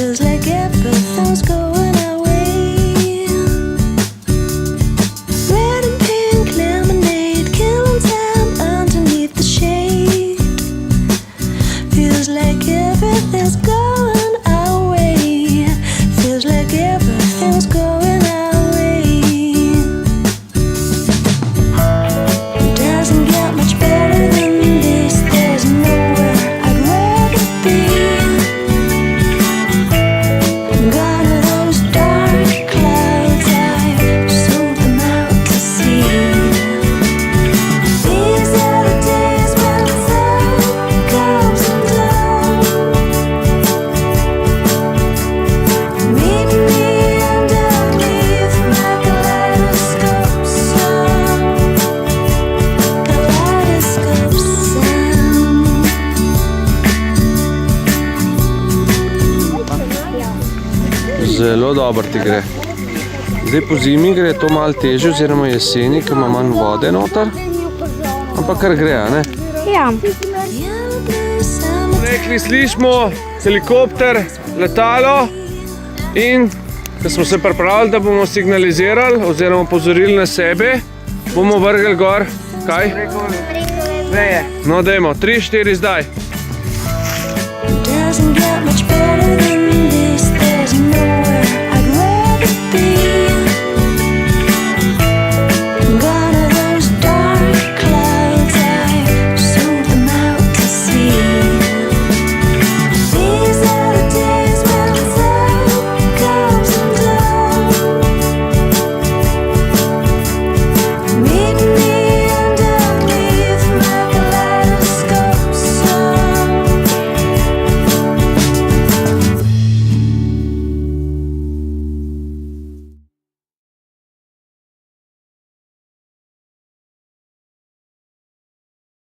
Feels like everything's going our way. Red and pink lemonade, killing time underneath the shade. Feels like everything's going our way. Feels like everything's going our way. Doesn't get much better than this. There's nowhere I'd rather be. Gone are those dark clouds, I sold them out to sea. These are the days when the sun comes down. Meet me underneath my kaleidoscope sun. Kaleidoscope sun. Zelo dobro ti gre. Zdaj po zimi gre to malo težje, oziroma jeseni, ker ima manj vode noter. Ampak kar gre, a ne? Ja. Yellow blue summer. Rekli, slišimo helikopter, letalo in ko smo se pripravili, da bomo signalizirali oziroma opozorili na sebe, bomo vrgli gor, kaj? No, dajmo, 3, 4, zdaj. Doesn't get much better